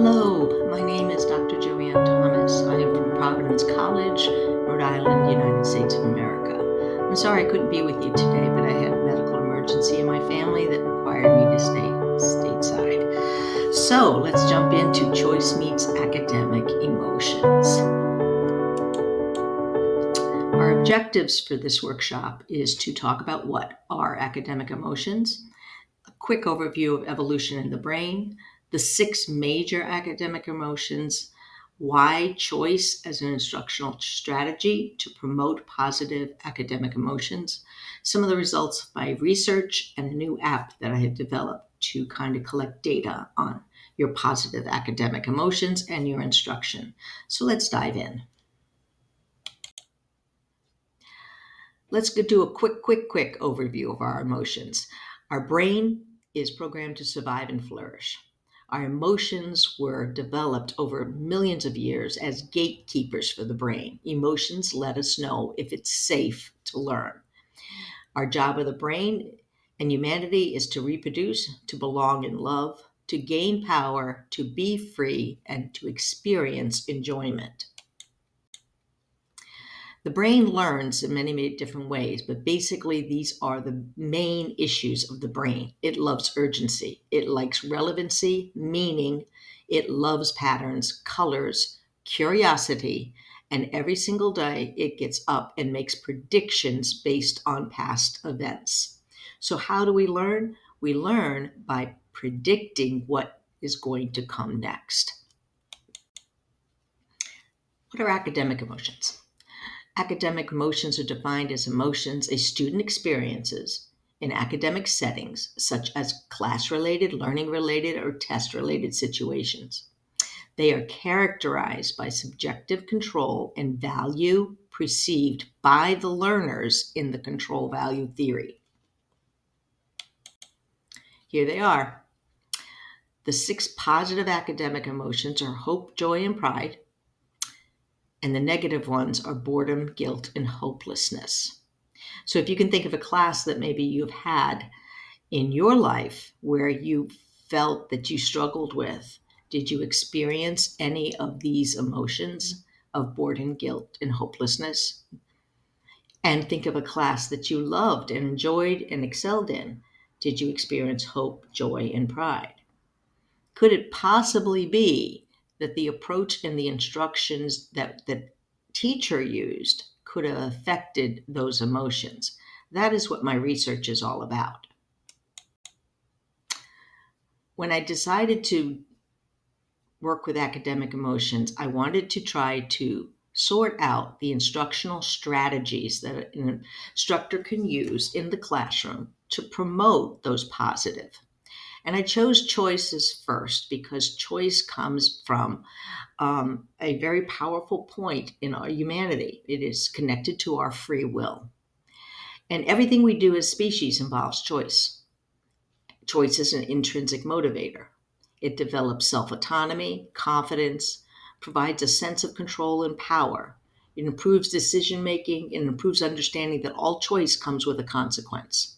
Hello, my name is Dr. Joanne Thomas. I am from Providence College, Rhode Island, United States of America. I'm sorry I couldn't be with you today, but I had a medical emergency in my family that required me to stay stateside. So let's jump into Choice Meets Academic Emotions. Our objectives for this workshop is to talk about what are academic emotions, a quick overview of evolution in the brain, the 6 major academic emotions, why choice as an instructional strategy to promote positive academic emotions, some of the results of my research, and a new app that I have developed to kind of collect data on your positive academic emotions and your instruction. So let's dive in. Let's do a quick overview of our emotions. Our brain is programmed to survive and flourish. Our emotions were developed over millions of years as gatekeepers for the brain. Emotions let us know if it's safe to learn. Our job of the brain and humanity is to reproduce, to belong in love, to gain power, to be free, and to experience enjoyment. The brain learns in many, many different ways, but basically these are the main issues of the brain. It loves urgency. It likes relevancy, meaning. It loves patterns, colors, curiosity, and every single day it gets up and makes predictions based on past events. So how do we learn? We learn by predicting what is going to come next. What are academic emotions? Academic emotions are defined as emotions a student experiences in academic settings, such as class-related, learning-related, or test-related situations. They are characterized by subjective control and value perceived by the learners in the control value theory. Here they are. The 6 positive academic emotions are hope, joy, and pride, and the negative ones are boredom, guilt, and hopelessness. So if you can think of a class that maybe you've had in your life where you felt that you struggled with, did you experience any of these emotions of boredom, guilt, and hopelessness? And think of a class that you loved and enjoyed and excelled in. Did you experience hope, joy, and pride? Could it possibly be that the approach and the instructions that the teacher used could have affected those emotions? That is what my research is all about. When I decided to work with academic emotions, I wanted to try to sort out the instructional strategies that an instructor can use in the classroom to promote those positive. And I chose choices first because choice comes from a very powerful point in our humanity. It is connected to our free will. And everything we do as species involves choice. Choice is an intrinsic motivator. It develops self-autonomy, confidence, provides a sense of control and power. It improves decision-making and improves understanding that all choice comes with a consequence.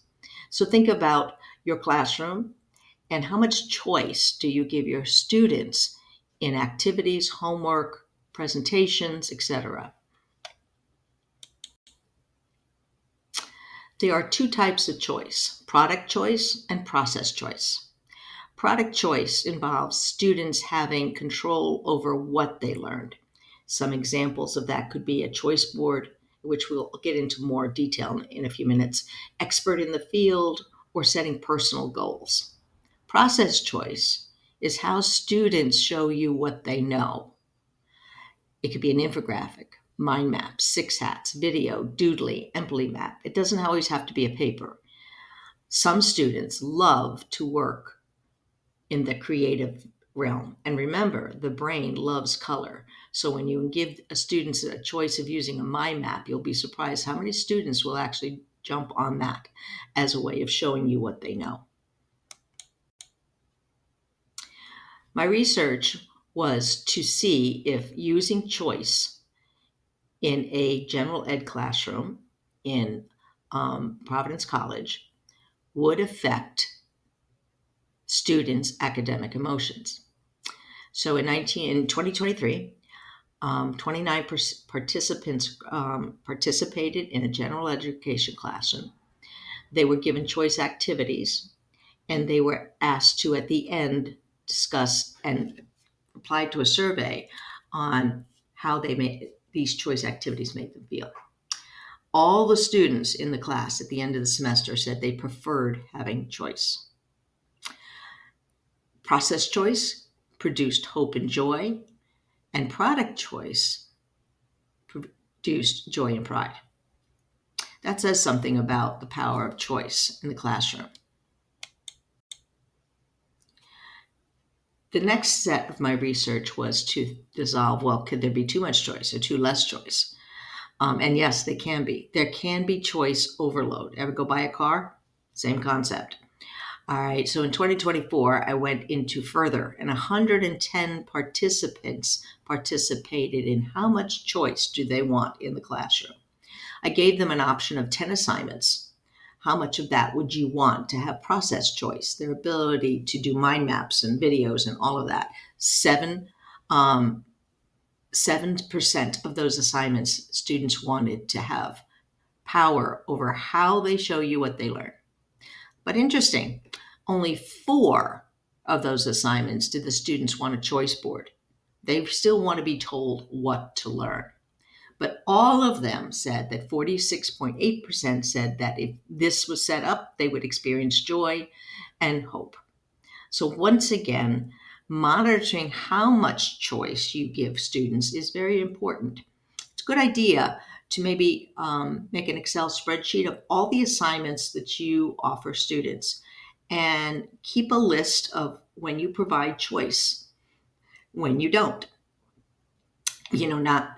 So think about your classroom and how much choice do you give your students in activities, homework, presentations, etc. There are 2 types of choice: product choice and process choice. Product choice involves students having control over what they learned. Some examples of that could be a choice board, which we'll get into more detail in a few minutes, expert in the field, or setting personal goals. Process choice is how students show you what they know. It could be an infographic, mind map, 6 hats, video, doodly, empathy map. It doesn't always have to be a paper. Some students love to work in the creative realm. And remember, the brain loves color. So when you give students a choice of using a mind map, you'll be surprised how many students will actually jump on that as a way of showing you what they know. My research was to see if using choice in a general ed classroom in Providence College would affect students' academic emotions. So in 2023, 29 participants participated in a general education classroom. They were given choice activities, and they were asked to, at the end, discuss and apply to a survey on how these choice activities made them feel. All the students in the class at the end of the semester said they preferred having choice. Process choice produced hope and joy, and product choice produced joy and pride. That says something about the power of choice in the classroom. The next set of my research was to dissolve, well, could there be too much choice or too less choice? And yes, they can be. There can be choice overload. Ever go buy a car? Same concept. All right, so in 2024, I went into further, and 110 participants participated in how much choice do they want in the classroom. I gave them an option of 10 assignments. How much of that would you want to have process choice, their ability to do mind maps and videos and all of that? 7% of those assignments, students wanted to have power over how they show you what they learn. But interesting, only 4 of those assignments did the students want a choice board. They still want to be told what to learn. But all of them said that 46.8% said that if this was set up, they would experience joy and hope. So once again, monitoring how much choice you give students is very important. It's a good idea to maybe make an Excel spreadsheet of all the assignments that you offer students and keep a list of when you provide choice, when you don't.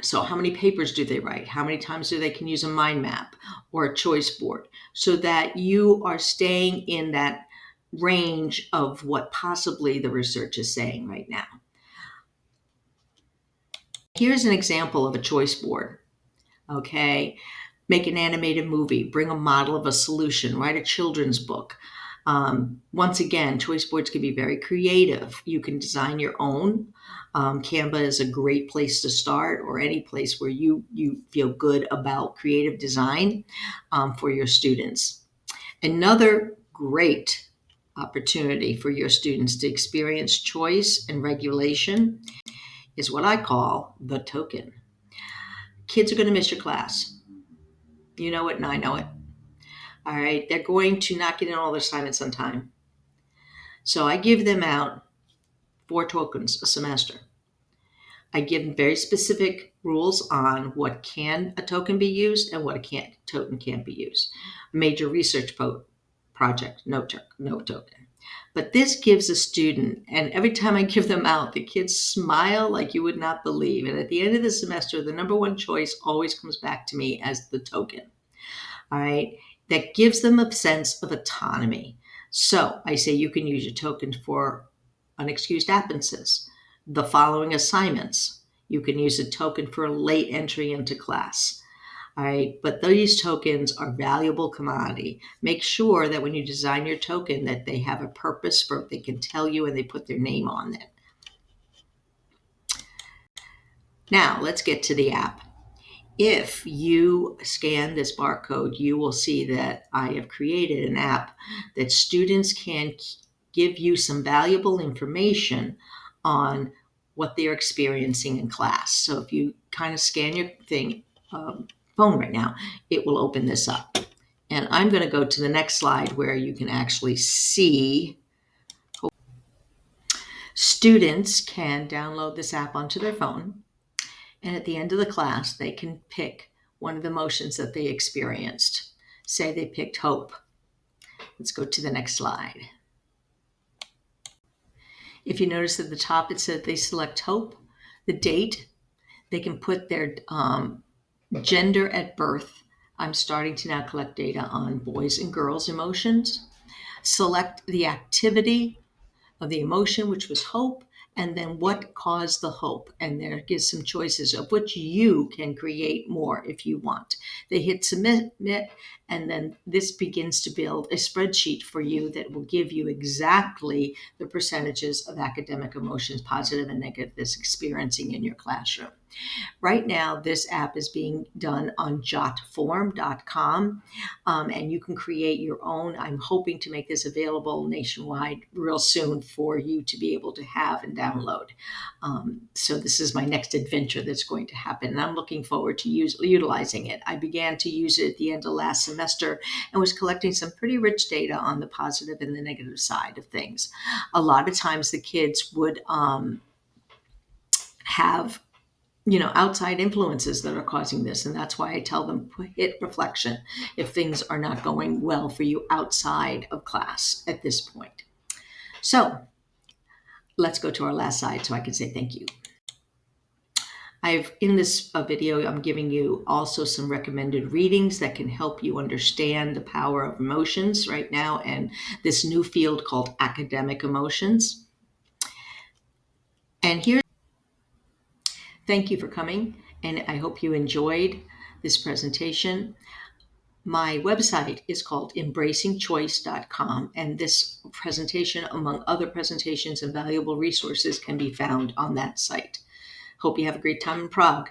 So how many papers do they write? How many times do they can use a mind map or a choice board, so that you are staying in that range of what possibly the research is saying right now. Here's an example of a choice board. Okay, make an animated movie, bring a model of a solution, write a children's book. Once again, choice boards can be very creative. You can design your own. Canva is a great place to start, or any place where you feel good about creative design for your students. Another great opportunity for your students to experience choice and regulation is what I call the token. Kids are going to miss your class. You know it, and I know it. All right, they're going to not get in all their assignments on time. So I give them out 4 tokens a semester. I give them very specific rules on what can a token be used and what a token can't be used. Major research project, no token. But this gives a student, and every time I give them out, the kids smile like you would not believe. And at the end of the semester, the number one choice always comes back to me as the token. All right, that gives them a sense of autonomy. So I say you can use your token for unexcused absences, the following assignments. You can use a token for a late entry into class. All right, but these tokens are valuable commodity. Make sure that when you design your token that they have a purpose for they can tell you, and they put their name on it. Now let's get to the app. If you scan this barcode, you will see that I have created an app that students can give you some valuable information on what they're experiencing in class. So if you kind of scan your phone right now, it will open this up. And I'm going to go to the next slide where you can actually see. Students can download this app onto their phone. And at the end of the class, they can pick one of the emotions that they experienced. Say they picked hope. Let's go to the next slide. If you notice at the top, it said they select hope, the date. They can put their gender at birth. I'm starting to now collect data on boys and girls' emotions. Select the activity of the emotion, which was hope, and then what caused the hope. And there gives some choices of which you can create more if you want. They hit submit, and then this begins to build a spreadsheet for you that will give you exactly the percentages of academic emotions, positive and negative, that's experiencing in your classroom. Right now, this app is being done on jotform.com, and you can create your own. I'm hoping to make this available nationwide real soon for you to be able to have and download. So this is my next adventure that's going to happen, and I'm looking forward to utilizing it. I began to use it at the end of last semester and was collecting some pretty rich data on the positive and the negative side of things. A lot of times the kids would have outside influences that are causing this. And that's why I tell them hit reflection if things are not going well for you outside of class at this point. So let's go to our last slide so I can say thank you. In this video, I'm giving you also some recommended readings that can help you understand the power of emotions right now and this new field called academic emotions. And here, thank you for coming, and I hope you enjoyed this presentation. My website is called embracingchoice.com, and this presentation, among other presentations and valuable resources, can be found on that site. Hope you have a great time in Prague.